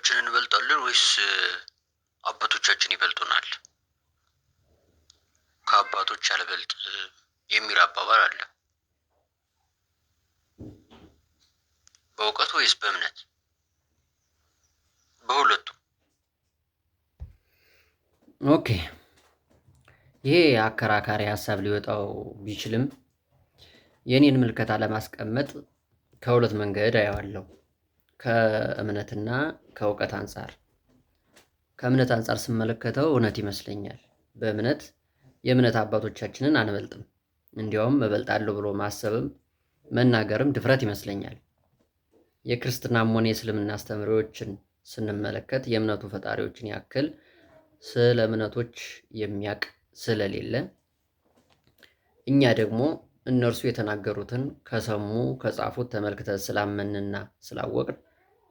አባቶቻችን እንበልጣለን ወይስ አባቶቻችን ይበልጡናል? ከአባቶች አልበልጥ የሚል አባባል አለ። በእውቀት ወይስ በእምነት? በሁለቱም። ኦኬ፣ ይሄ አከራካሪ ሀሳብ ሊወጣው ቢችልም የኔን ምልከታ ለማስቀመጥ ከሁለት መንገድ አየዋለሁ። ከእምነትና ከእውቀት አንጻር። ከእምነት አንጻር ስመለከተው እውነት ይመስለኛል። በእምነት የእምነት አባቶቻችንን አንበልጥም። እንዲያውም እበልጣለሁ ብሎ ማሰብም መናገርም ድፍረት ይመስለኛል። የክርስትናም ሆነ የእስልምና አስተምህሮዎችን ስንመለከት የእምነቱ ፈጣሪዎችን ያክል ስለ እምነቶች የሚያውቅ ስለሌለ እኛ ደግሞ እነርሱ የተናገሩትን ከሰሙ ከጻፉት ተመልክተን ስላመንና ስላወቅን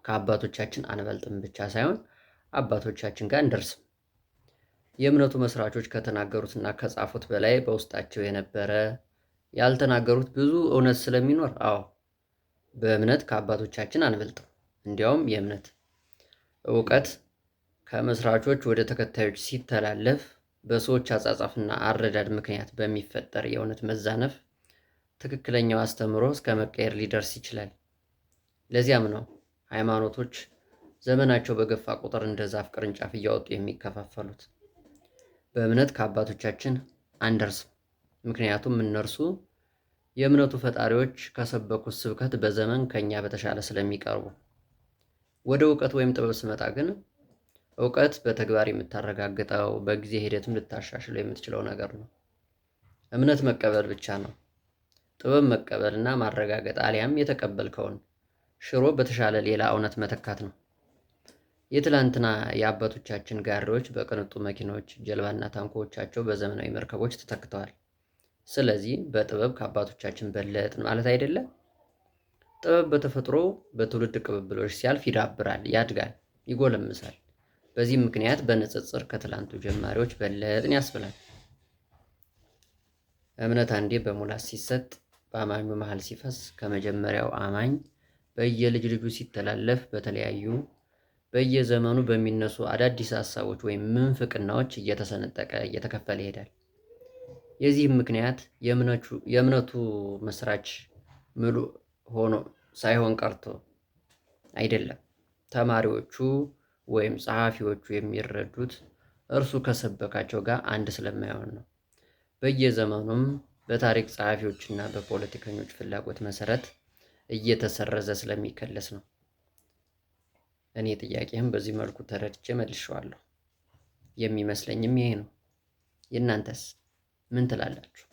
ከአባቶቻችን አንበልጥም ብቻ ሳይሆን አባቶቻችን ጋር እንደርስም። የእምነቱ መስራቾች ከተናገሩትና ከጻፉት በላይ በውስጣቸው የነበረ ያልተናገሩት ብዙ እውነት ስለሚኖር፣ አዎ በእምነት ከአባቶቻችን አንበልጥም። እንዲያውም የእምነት እውቀት ከመስራቾች ወደ ተከታዮች ሲተላለፍ በሰዎች አጻጻፍና አረዳድ ምክንያት በሚፈጠር የእውነት መዛነፍ ትክክለኛው አስተምህሮ እስከ መቀየር ሊደርስ ይችላል። ለዚያም ነው ሃይማኖቶች ዘመናቸው በገፋ ቁጥር እንደ ዛፍ ቅርንጫፍ እያወጡ የሚከፋፈሉት። በእምነት ከአባቶቻችን አንደርስም። ምክንያቱም እነርሱ የእምነቱ ፈጣሪዎች ከሰበኩት ስብከት በዘመን ከኛ በተሻለ ስለሚቀርቡ። ወደ እውቀት ወይም ጥበብ ስመጣ ግን እውቀት በተግባር የምታረጋግጠው በጊዜ ሂደትም ልታሻሽለው የምትችለው ነገር ነው። እምነት መቀበል ብቻ ነው። ጥበብ መቀበልና ማረጋገጥ አሊያም የተቀበልከውን ሽሮ በተሻለ ሌላ እውነት መተካት ነው። የትላንትና የአባቶቻችን ጋሪዎች በቅንጡ መኪኖች፣ ጀልባና ታንኮቻቸው በዘመናዊ መርከቦች ተተክተዋል። ስለዚህ በጥበብ ከአባቶቻችን በለጥን ማለት አይደለም። ጥበብ በተፈጥሮ በትውልድ ቅብብሎች ሲያልፍ ይዳብራል፣ ያድጋል፣ ይጎለምሳል። በዚህም ምክንያት በንጽጽር ከትላንቱ ጀማሪዎች በለጥን ያስብላል። እምነት አንዴ በሙላት ሲሰጥ በአማኙ መሃል ሲፈስ ከመጀመሪያው አማኝ በየልጅ ልጁ ሲተላለፍ በተለያዩ በየዘመኑ በሚነሱ አዳዲስ ሀሳቦች ወይም ምንፍቅናዎች እየተሰነጠቀ እየተከፈለ ይሄዳል። የዚህም ምክንያት የእምነቱ መስራች ምሉ ሆኖ ሳይሆን ቀርቶ አይደለም። ተማሪዎቹ ወይም ጸሐፊዎቹ የሚረዱት እርሱ ከሰበካቸው ጋር አንድ ስለማይሆን ነው። በየዘመኑም በታሪክ ጸሐፊዎችና በፖለቲከኞች ፍላጎት መሰረት እየተሰረዘ ስለሚከለስ ነው። እኔ ጥያቄህም በዚህ መልኩ ተረድቼ መልሼዋለሁ። የሚመስለኝም ይሄ ነው። የእናንተስ ምን ትላላችሁ?